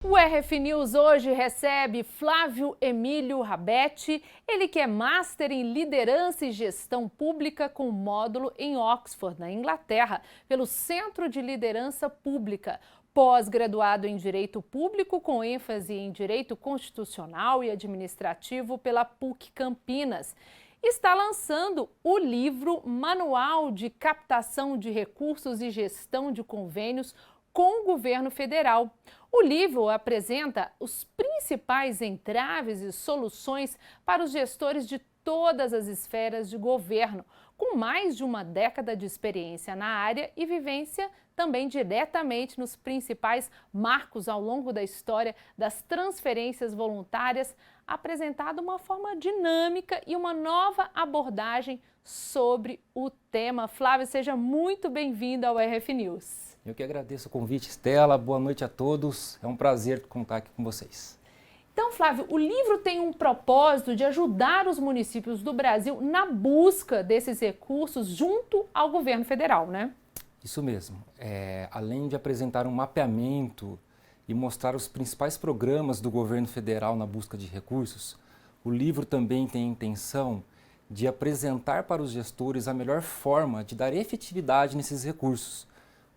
O RF News hoje recebe Flávio Emílio Rabetti, ele que é Master em Liderança e Gestão Pública com módulo em Oxford, na Inglaterra, pelo Centro de Liderança Pública. Pós-graduado em Direito Público com ênfase em Direito Constitucional e Administrativo pela PUC Campinas. Está lançando o livro Manual de Captação de Recursos e Gestão de Convênios com o Governo Federal. O livro apresenta os principais entraves e soluções para os gestores de todas as esferas de governo, com mais de uma década de experiência na área e vivência também diretamente nos principais marcos ao longo da história das transferências voluntárias, apresentado uma forma dinâmica e uma nova abordagem sobre o tema. Flávio, seja muito bem-vindo ao RF News. Eu que agradeço o convite, Estela. Boa noite a todos. É um prazer contar aqui com vocês. Então, Flávio, o livro tem um propósito de ajudar os municípios do Brasil na busca desses recursos junto ao governo federal, né? Isso mesmo. Além de apresentar um mapeamento e mostrar os principais programas do governo federal na busca de recursos, o livro também tem a intenção de apresentar para os gestores a melhor forma de dar efetividade nesses recursos,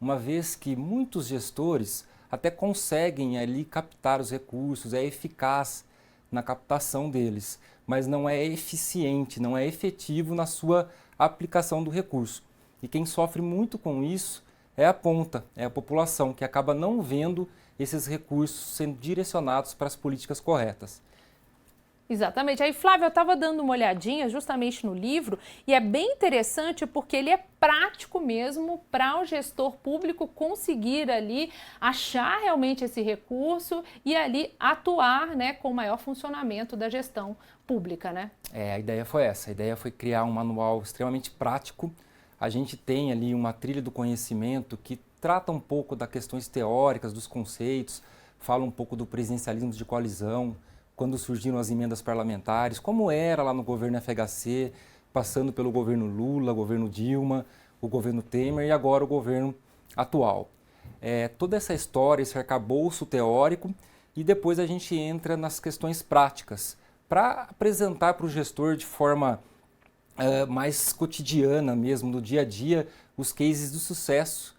uma vez que muitos gestores até conseguem ali captar os recursos, é eficaz na captação deles, mas não é eficiente, não é efetivo na sua aplicação do recurso. E quem sofre muito com isso é a ponta, é a população, que acaba não vendo esses recursos sendo direcionados para as políticas corretas. Exatamente. Aí, Flávio, eu estava dando uma olhadinha justamente no livro e é bem interessante porque ele é prático mesmo para o gestor público conseguir ali achar realmente esse recurso e ali atuar, né, com o maior funcionamento da gestão pública, né? A ideia foi essa. A ideia foi criar um manual extremamente prático. A gente tem ali uma trilha do conhecimento que trata um pouco das questões teóricas, dos conceitos, fala um pouco do presidencialismo de coalizão, quando surgiram as emendas parlamentares, como era lá no governo FHC, passando pelo governo Lula, governo Dilma, o governo Temer e agora o governo atual. Toda essa história, esse arcabouço teórico, e depois a gente entra nas questões práticas, para apresentar para o gestor de forma mais cotidiana mesmo, no dia a dia, os cases do sucesso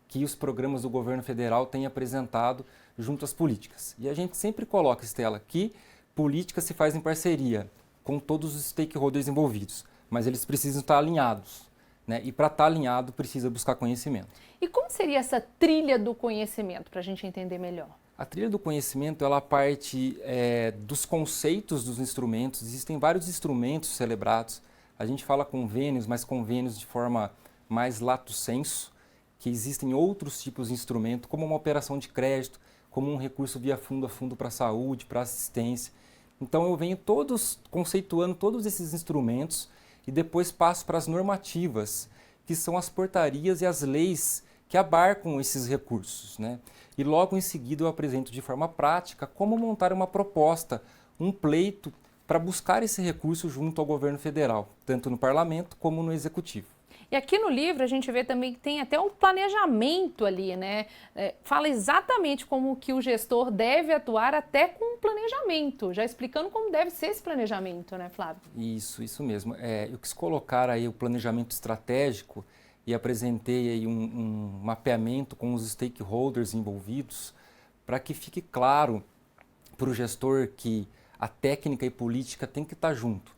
que os programas do governo federal têm apresentado junto às políticas. E a gente sempre coloca, Estela, que política se faz em parceria com todos os stakeholders envolvidos, mas eles precisam estar alinhados, né? E para estar alinhado precisa buscar conhecimento. E como seria essa trilha do conhecimento, para a gente entender melhor? A trilha do conhecimento, ela parte dos conceitos dos instrumentos. Existem vários instrumentos celebrados. A gente fala convênios, mas convênios de forma mais lato sensu, que existem outros tipos de instrumento, como uma operação de crédito, como um recurso via fundo a fundo para a saúde, para assistência. Então eu venho conceituando todos esses instrumentos e depois passo para as normativas, que são as portarias e as leis que abarcam esses recursos, né? E logo em seguida eu apresento de forma prática como montar uma proposta, um pleito para buscar esse recurso junto ao governo federal, tanto no parlamento como no executivo. E aqui no livro a gente vê também que tem até um planejamento ali, né? Fala exatamente como que o gestor deve atuar até com um planejamento, já explicando como deve ser esse planejamento, né, Flávio? Isso mesmo. Eu quis colocar aí o planejamento estratégico e apresentei aí um mapeamento com os stakeholders envolvidos para que fique claro para o gestor que a técnica e política tem que estar junto,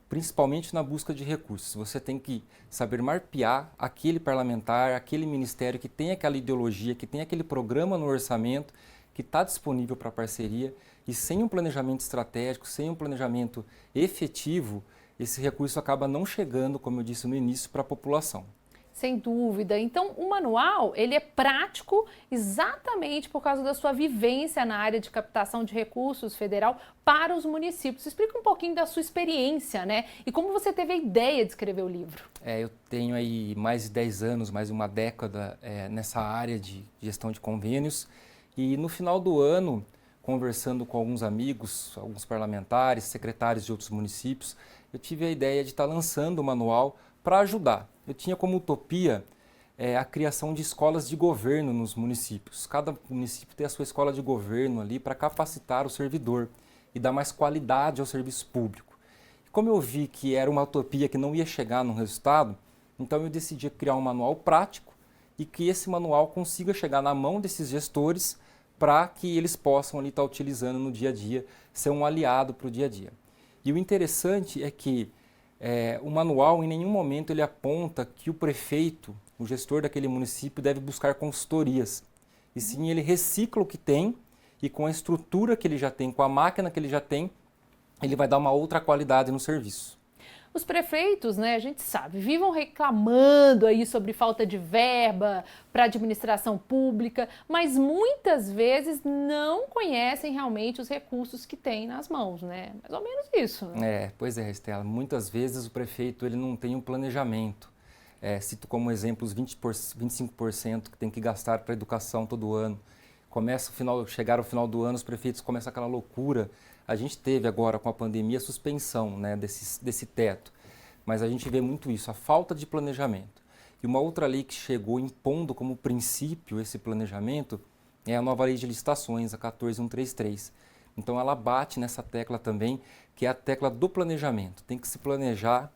principalmente na busca de recursos. Você tem que saber mapear aquele parlamentar, aquele ministério que tem aquela ideologia, que tem aquele programa no orçamento, que está disponível para parceria, e sem um planejamento estratégico, sem um planejamento efetivo, esse recurso acaba não chegando, como eu disse no início, para a população. Sem dúvida. Então, o manual, ele é prático exatamente por causa da sua vivência na área de captação de recursos federal para os municípios. Explica um pouquinho da sua experiência, né? E como você teve a ideia de escrever o livro. Eu tenho aí mais de 10 anos, mais de uma década nessa área de gestão de convênios. E no final do ano, conversando com alguns amigos, alguns parlamentares, secretários de outros municípios, eu tive a ideia de estar lançando o manual para ajudar. Eu tinha como utopia é a criação de escolas de governo nos municípios. Cada município tem a sua escola de governo ali para capacitar o servidor e dar mais qualidade ao serviço público. Como eu vi que era uma utopia que não ia chegar no resultado, então eu decidi criar um manual prático e que esse manual consiga chegar na mão desses gestores para que eles possam ali estar utilizando no dia a dia, ser um aliado para o dia a dia. E o interessante é que o manual em nenhum momento ele aponta que o prefeito, o gestor daquele município, deve buscar consultorias. E sim, ele recicla o que tem e com a estrutura que ele já tem, com a máquina que ele já tem, ele vai dar uma outra qualidade no serviço. Os prefeitos, né, a gente sabe, vivam reclamando aí sobre falta de verba para a administração pública, mas muitas vezes não conhecem realmente os recursos que têm nas mãos, né? Mais ou menos isso, né? Pois é, Estela. Muitas vezes o prefeito ele não tem um planejamento. Cito como exemplo os 25% que tem que gastar para a educação todo ano. Chegar ao final do ano, os prefeitos começam aquela loucura. A gente teve agora com a pandemia a suspensão, né, desse teto, mas a gente vê muito isso, a falta de planejamento. E uma outra lei que chegou impondo como princípio esse planejamento é a nova lei de licitações, a 14133. Então ela bate nessa tecla também, que é a tecla do planejamento. Tem que se planejar,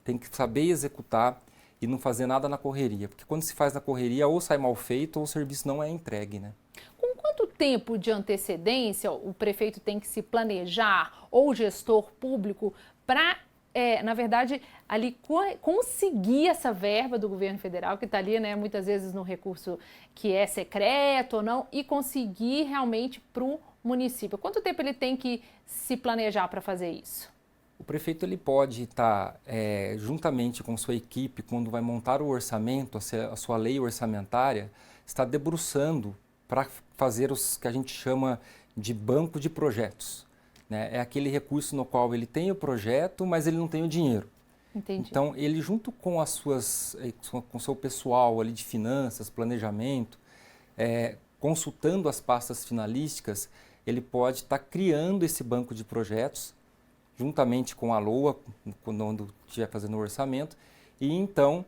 tem que saber executar e não fazer nada na correria, porque quando se faz na correria ou sai mal feito ou o serviço não é entregue, né? Quanto tempo de antecedência o prefeito tem que se planejar ou o gestor público para, na verdade, ali conseguir essa verba do governo federal, que está ali, né, muitas vezes no recurso que é secreto ou não, e conseguir realmente para o município? Quanto tempo ele tem que se planejar para fazer isso? O prefeito ele pode estar, juntamente com sua equipe, quando vai montar o orçamento, a sua lei orçamentária, está debruçando para fazer os que a gente chama de banco de projetos, né? É aquele recurso no qual ele tem o projeto, mas ele não tem o dinheiro. Entendi. Então, ele junto com com o seu pessoal ali de finanças, planejamento, consultando as pastas finalísticas, ele pode estar criando esse banco de projetos, juntamente com a LOA, quando estiver fazendo o orçamento, e então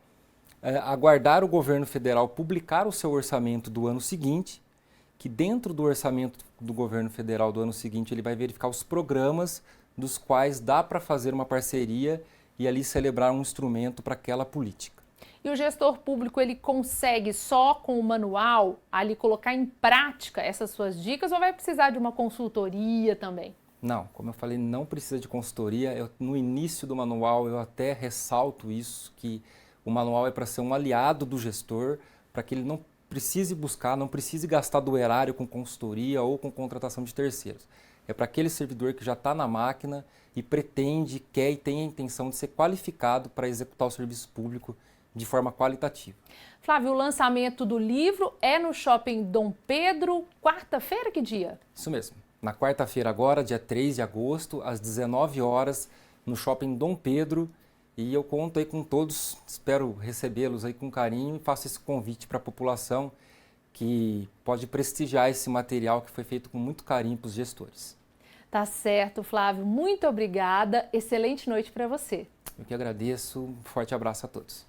aguardar o governo federal publicar o seu orçamento do ano seguinte, que dentro do orçamento do governo federal do ano seguinte ele vai verificar os programas dos quais dá para fazer uma parceria e ali celebrar um instrumento para aquela política. E o gestor público ele consegue só com o manual ali colocar em prática essas suas dicas ou vai precisar de uma consultoria também? Não, como eu falei, não precisa de consultoria. No início do manual eu até ressalto isso, que o manual é para ser um aliado do gestor, para que ele não precise buscar, não precise gastar do erário com consultoria ou com contratação de terceiros. É para aquele servidor que já está na máquina e pretende, quer e tem a intenção de ser qualificado para executar o serviço público de forma qualitativa. Flávio, o lançamento do livro é no Shopping Dom Pedro, quarta-feira, que dia? Isso mesmo. Na quarta-feira agora, dia 3 de agosto, às 19 horas, no Shopping Dom Pedro. E eu conto aí com todos, espero recebê-los aí com carinho e faço esse convite para a população que pode prestigiar esse material que foi feito com muito carinho para os gestores. Tá certo, Flávio. Muito obrigada. Excelente noite para você. Eu que agradeço. Um forte abraço a todos.